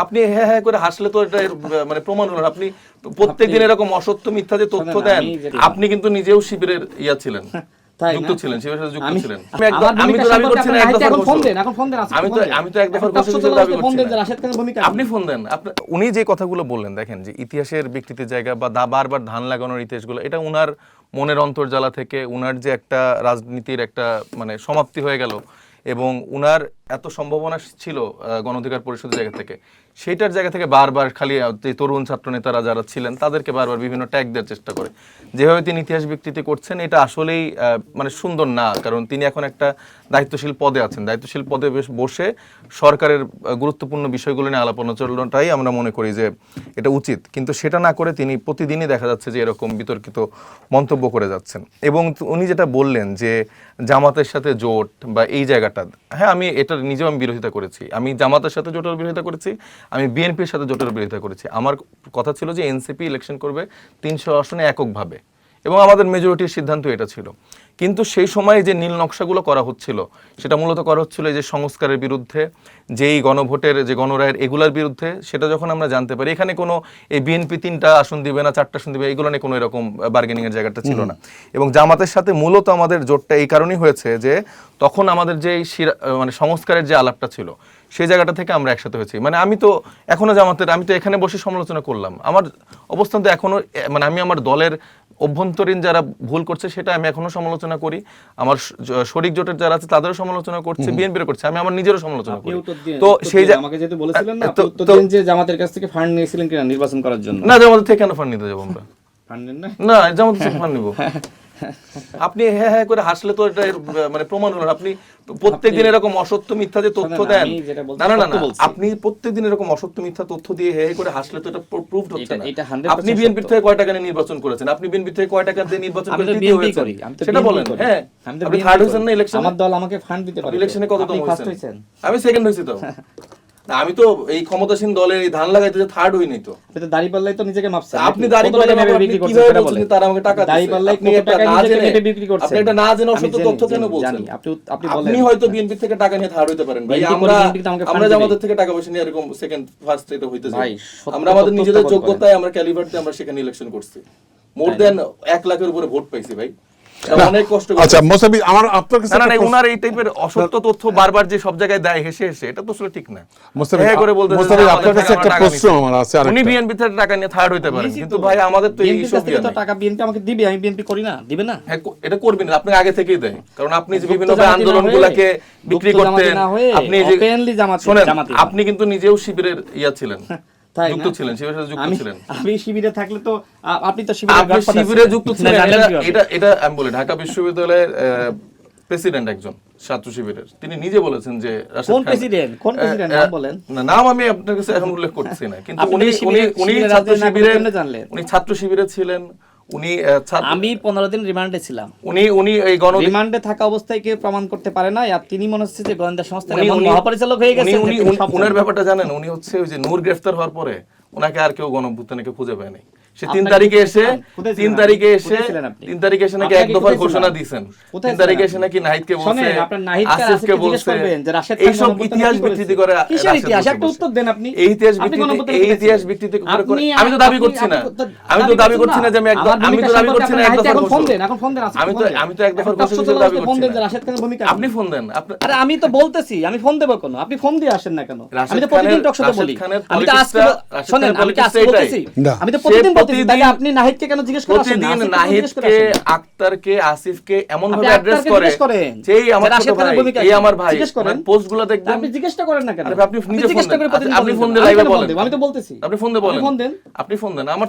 আপনি হ্যাঁ হ্যাঁ করে হাসলে তো এটা মানে প্রমাণ হলো না। আপনি প্রত্যেকদিন এরকম অসত্য মিথ্যা যে তথ্য দেন, আপনি কিন্তু নিজেও শিবিরের ইয়া ছিলেন, যুক্ত ছিলেন, শিবিরের সাথে যুক্ত ছিলেন। আমি তো দাবি করছি না, আমি তো এক দফার দাবি করছি না। আপনি ফোন দেন। উনি যে কথাগুলো বললেন, দেখেন যে ইতিহাসের বিকৃতির জায়গা বা বারবার ধান লাগানোর ইতিহাসগুলো, এটা উনার মনের অন্তর্জালা থেকে, উনার যে একটা রাজনীতির একটা মানে সমাপ্তি হয়ে গেল, এবং উনার এত সম্ভাবনা ছিল গণ অধিকার পরিষদের জায়গা থেকে, সেইটার জায়গা থেকে বারবার খালি তরুণ ছাত্র নেতারা যারা ছিলেন তাদেরকে বারবার বিভিন্ন ট্যাগ দেওয়ার চেষ্টা করে। যেভাবে তিনি ইতিহাস বিকৃতি করছেন, এটা আসলেই মানে সুন্দর না। কারণ তিনি এখন একটা দায়িত্বশীল পদে আছেন, দায়িত্বশীল পদে বসে সরকারের গুরুত্বপূর্ণ বিষয়গুলো নিয়ে আলাপ আলোচনাটাই আমরা মনে করি যে এটা উচিত। কিন্তু সেটা না করে তিনি প্রতিদিনই দেখা যাচ্ছে যে এরকম বিতর্কিত মন্তব্য করে যাচ্ছেন। এবং উনি যেটা বললেন যে জামাতের সাথে জোট বা এই জায়গাটা, হ্যাঁ আমি এটার নিজেও আমি বিরোধিতা করেছি। আমি জামাতের সাথে জোটের বিরোধিতা করেছি, আমি বিএনপির সাথে জোটের বিরোধিতা করেছি। আমার কথা ছিল যে এনসিপি ইলেকশন করবে 300 আসনে এককভাবে, এবং আমাদের মেজরিটির সিদ্ধান্ত এটা ছিল। কিন্তু সেই সময় যে নীল নকশাগুলো করা হচ্ছিল, সেটা মূলত করা হচ্ছিল যে সংস্কারের বিরুদ্ধে, যেই গণভোটের যে গণরায়ের এগুলার বিরুদ্ধে। সেটা যখন আমরা জানতে পারি, এখানে কোনো এই বিএনপি 3টা আসন দিবে না 4টা আসন দিবে, এগুলো নিয়ে কোনো এরকম বার্গেনিং এর জায়গাটা ছিল না। এবং জামাতের সাথে মূলত আমাদের জোটটা এই কারণেই হয়েছে যে তখন আমাদের যে মানে সংস্কারের যে আলাপটা ছিল, সেই জায়গাটা থেকে আমরা একসাথে হয়েছি। মানে আমি তো এখনো জামাতের, আমি তো এখানে বসে সমালোচনা করলাম, আমার অবস্থান তো এখনো, মানে আমি আমার দলের অভ্যন্তরীণ যারা ভুল করছে সেটা আমি এখনো সমালোচনা করি, আমার শরিক জোটের যারা আছে তাদেরও সমালোচনা করছে, বিএনপির করছে, আমি আমার নিজেরও সমালোচনা করি। তো সেই আমাকে যেহেতু বলেছিলেন না, তো যে জামাতের কাছ থেকে ফান্ড নিয়েছিলেন কিনা নির্বাচন করার জন্য? না, জামাতের থেকে কেন ফান্ড নিতে যাবো আমরা? ফান্ড নেন না? না, জামাতের থেকে ফান্ড নিব? আপনি হ্যাঁ হ্যাঁ করে হাসলে তো এটা মানে প্রমাণ হলো না। আপনি প্রত্যেকদিন এরকম অসত্য মিথ্যা যে তথ্য দেন, না না না, আপনি প্রত্যেকদিন এরকম অসত্য মিথ্যা তথ্য দিয়ে হ্যাঁ করে হাসলে তো এটা প্রুভড হচ্ছে না। আপনি বিএনপি থেকে কয় টাকা নিয়ে নির্বাচন করেছেন? আপনি বিএনপি থেকে কয় টাকা দিয়ে নির্বাচন করে তৃতীয় হয়েছেন? সেটা বলেন। হ্যাঁ, আপনি থার্ড হয়েছেন না ইলেকশনে? আমার দল আমাকে ফান্ড দিতে পারে। ইলেকশনে কত হয়েছেন? আমি সেকেন্ড হয়েছি। তো আমি তো এই ক্ষমতাসীন দলের এই ধান লাগাইতে যে থার্ড হই নাই। তো এটা দাঁড়িপাল্লাই তো নিজেকে মাপছেন। আপনি দাঁড়িপাল্লাই বিক্রি করছেন, কিভাবে বলছেন তারা আমাকে টাকা দিচ্ছে? দাঁড়িপাল্লাই আপনি একটা না জেনে বিক্রি করছেন। আপনি একটা না জেনে অসত্য তথ্য কেন বলছেন? আপনি হয়তো বিএনপি থেকে টাকা নিয়ে থার্ড হইতে পারেন ভাই, আমরা জামাতের থেকে টাকা পয়সা নিয়ে এরকম সেকেন্ড ফার্স্ট এটা হইতে যাই। আমরা আমাদের নিজেদের যোগ্যতায়, আমরা ক্যালিবারতে আমরা সেখানে ইলেকশন করছি, মোর দেন 1 লাখের উপরে ভোট পাইছি ভাই। অনেক কষ্ট। আচ্ছা মোসাবি, আমার আপনার কাছে না, উনার এই টাইপের অসত্য তথ্য বারবার যে সব জায়গায় দেয় হেসে হেসে, এটা তো আসলে ঠিক না। মোসাবি, করে বলতে আপনার কাছে একটা প্রশ্ন আমার আছে। উনি বিএনপি থেকে টাকা নিয়ে থার্ড হইতে পারেন, কিন্তু ভাই আমাদের তো এই সব তো টাকা বিএনপি আমাকে দিবে, আমি বিএনপি করি না, দিবে না? হ্যাঁ, এটা করবেন না, আপনি আগে থেকেই দেয়। কারণ আপনি যে বিভিন্ন আন্দোলনগুলোকে বিক্রি করতেন, আপনি যে শুনেন, আপনি কিন্তু নিজেও শিবিরের ইয়া ছিলেন, যুক্ত ছিলেন, শিবিরের সাথে যুক্ত ছিলেন। আমি শিবিরে থাকলে তো আপনি তো শিবিরে যুক্ত ছিলেন। এটা আমি বলি, ঢাকা বিশ্ববিদ্যালয়ের প্রেসিডেন্ট একজন ছাত্র শিবিরের, তিনি নিজে বলেছেন যে কোন প্রেসিডেন্ট নাম বলেন না, নাম আমি আপনার কাছে এখন উল্লেখ করছি না, কিন্তু উনি ছাত্র শিবিরের, উনি ছাত্র শিবিরে ছিলেন। উনি আমি 15 দিন রিমান্ডে ছিলাম। উনি এই রিমান্ডে থাকা অবস্থায় কেউ প্রমাণ করতে পারে না, আর তিনি মনে হচ্ছে যে গোয়েন্দা সংস্থার এমন মহাপরিচালক হয়ে গেছেন। উনার ব্যাপারটা জানেন, উনি হচ্ছে ওই যে নূর গ্রেফতার হওয়ার পরে ওনাকে আর কেউ গণঅভ্যুত্থানকে খুঁজে পায় নাই। সে 3 তারিখে এসে নাকি এক দফার ঘোষণা দিয়েছেন। 3 তারিখে এসে নাকি নাহিদকে বলছে, আসিফকে বলছে, এই সব ইতিহাস বিকৃতি করে। কিসের ইতিহাস? একটা উত্তর দেন আপনি। এই ইতিহাস বিকৃতি করে আমি তো দাবি করছি না, যে আমি একদম, আমি তো দাবি করছি না এক দফার ঘোষণা। আমি তো এক দফার ঘোষণা দাবি করছি না। আপনি ফোন দেন। আরে আমি তো বলতেছি, আমি ফোন দেব কেন? আপনি ফোন দিয়ে আসেন না কেন? আমি তো প্রতিদিন টকশোতে বলি, আমি তো আজকে শুনেন, আমি তো আজকে বলতেছি, আমি তো প্রতিদিন বলতেছি। তাহলে আপনি নাহিদকে কেন জিজ্ঞেস করেন? প্রতিদিন নাহিদকে, আক্তারকে, আসিফকে এমন ভাবে অ্যাড্রেস করেন যে এই আমার ছোট ভাই, এই আমার ভাই, পোস্টগুলো দেখবেন। আপনি জিজ্ঞেস করেন না কেন? আপনি নিজে ফোন দেন, আপনি ফোন দিয়ে লাইভে বলেন। আমি তো বলতেছি, আপনি ফোন দিয়ে বলেন, আপনি ফোন দেন। আমার